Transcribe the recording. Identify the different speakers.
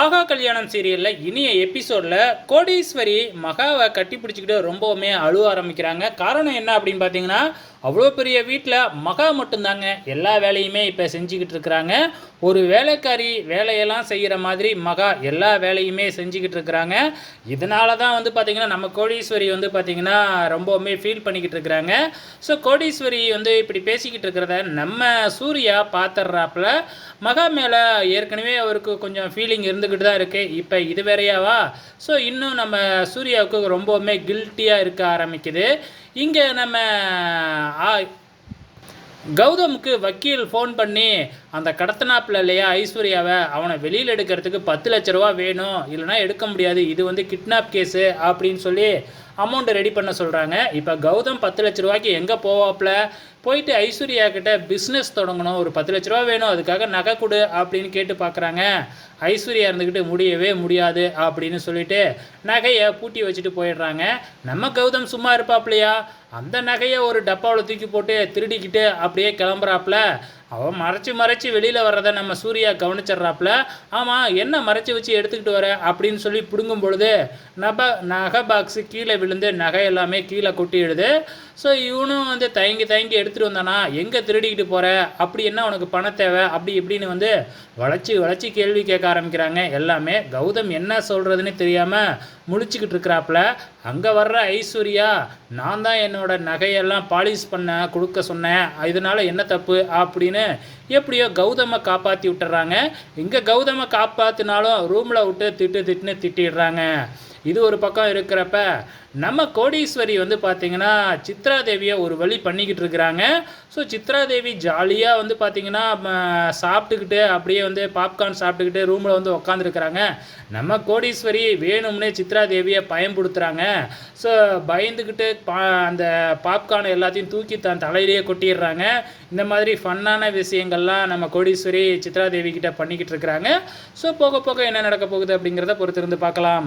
Speaker 1: ஆகா கல்யாணம் சீரியலில் இனிய எபிசோடில் கோடீஸ்வரி மகாவை கட்டி பிடிச்சிக்கிட்டு ரொம்பவுமே அழுவ ஆரம்பிக்கிறாங்க. காரணம் என்ன அப்படின்னு பார்த்தீங்கன்னா, அவ்வளோ பெரிய வீட்டில் மகா மட்டும்தாங்க எல்லா வேலையுமே இப்போ செஞ்சுக்கிட்டு இருக்கிறாங்க. ஒரு வேலைக்காரி வேலையெல்லாம் செய்கிற மாதிரி மகா எல்லா வேலையுமே செஞ்சுக்கிட்டு இருக்கிறாங்க. இதனால தான் வந்து பார்த்திங்கன்னா நம்ம கோடீஸ்வரி வந்து பார்த்திங்கன்னா ரொம்பவுமே ஃபீல் பண்ணிக்கிட்டு இருக்கிறாங்க. ஸோ கோடீஸ்வரி வந்து இப்படி பேசிக்கிட்டு இருக்கிறத நம்ம சூர்யா பார்த்துட்றாப்புல. மகா மேலே ஏற்கனவே அவருக்கு கொஞ்சம் ஃபீலிங் இருந்துக்கிட்டு தான் இருக்குது. இப்போ இது வேறையாவா? ஸோ இன்னும் நம்ம சூர்யாவுக்கு ரொம்பவுமே கில்ட்டியாக இருக்க ஆரம்பிக்குது. இங்கே நம்ம கௌதமுக்கு வக்கீல் ஃபோன் பண்ணி அந்த கடத்தினாப்பில் இல்லையா ஐஸ்வர்யாவை, அவனை வெளியில் எடுக்கிறதுக்கு 10 லட்ச ரூபா வேணும், இல்லைனா எடுக்க முடியாது, இது வந்து கிட்னாப் கேஸு அப்படின்னு சொல்லி அமௌண்ட்டு ரெடி பண்ண சொல்கிறாங்க. இப்போ கௌதம் 10 லட்ச ரூபாய்க்கு எங்கே போவாப்பில்? போயிட்டு ஐஸ்வர்யா கிட்ட பிஸ்னஸ் தொடங்கணும், ஒரு 10 லட்ச ரூபா வேணும், அதுக்காக நகை கொடு அப்படின்னு கேட்டு பார்க்குறாங்க. ஐஸ்வர்யா இருந்துக்கிட்டு முடியவே முடியாது அப்படின்னு சொல்லிட்டு நகையை பூட்டி வச்சுட்டு போயிடுறாங்க. நம்ம கௌதம் சும்மா இருப்பாப்லையா? அந்த நகையை ஒரு டப்பாவில் தூக்கி போட்டு திருடிக்கிட்டு அப்படியே கிளம்புறாப்புல. அவன் மறைச்சி வெளியில் வர்றதை நம்ம சூர்யா கவனிச்சிட்றாப்புல. ஆமாம், என்ன மறைச்சி வச்சு எடுத்துக்கிட்டு வர அப்படின்னு சொல்லி பிடுங்கும் பொழுது நகை பாக்ஸு கீழே விழுந்து நகை எல்லாமே கீழே கொட்டிடுது. ஸோ இவனும் வந்து தயங்கி எடுத்துகிட்டு வந்தானா, எங்கே திருடிக்கிட்டு போகிற, அப்படி என்ன உனக்கு பணம் தேவை, அப்படி இப்படின்னு வந்து வளைச்சி கேள்வி கேட்க ஆரம்பிக்கிறாங்க. எல்லாமே கௌதம் என்ன சொல்கிறதுன்னு தெரியாமல் முழிச்சிக்கிட்டு இருக்கிறாப்புல. அங்கே வர்ற ஐஸ்வர்யா, நான் தான் என்னோட நகையெல்லாம் பாலிஷ் பண்ண கொடுக்க சொன்னேன், இதனால் என்ன தப்பு அப்படின்னு எப்படியோ கௌதமை காப்பாற்றி விட்டுறாங்க. இங்கே கௌதமை காப்பாற்றினாலும் ரூமில் விட்டு திட்டுன்னு திட்டிடுறாங்க. இது ஒரு பக்கம் இருக்கிறப்ப நம்ம கோடீஸ்வரி வந்து பார்த்திங்கன்னா சித்ராதேவியை ஒரு வழி பண்ணிக்கிட்டு இருக்கிறாங்க. ஸோ சித்ராதேவி ஜாலியாக வந்து பார்த்திங்கன்னா சாப்பிட்டுக்கிட்டு அப்படியே வந்து பாப்கார்ன் சாப்பிட்டுக்கிட்டு ரூமில் வந்து உக்காந்துருக்குறாங்க. நம்ம கோடீஸ்வரி வேணும்னே சித்ராதேவியை பயன்படுத்துகிறாங்க. ஸோ பயந்துக்கிட்டு அந்த பாப்கார்ன் எல்லாத்தையும் தூக்கி தன் தலையிலேயே கொட்டிடுறாங்க. இந்த மாதிரி ஃபன்னான விஷயங்கள்லாம் நம்ம கோடீஸ்வரி சித்ராதேவி கிட்ட பண்ணிக்கிட்டு இருக்கிறாங்க. ஸோ போக என்ன நடக்க போகுது அப்படிங்கிறத பொறுத்திருந்து பார்க்கலாம்.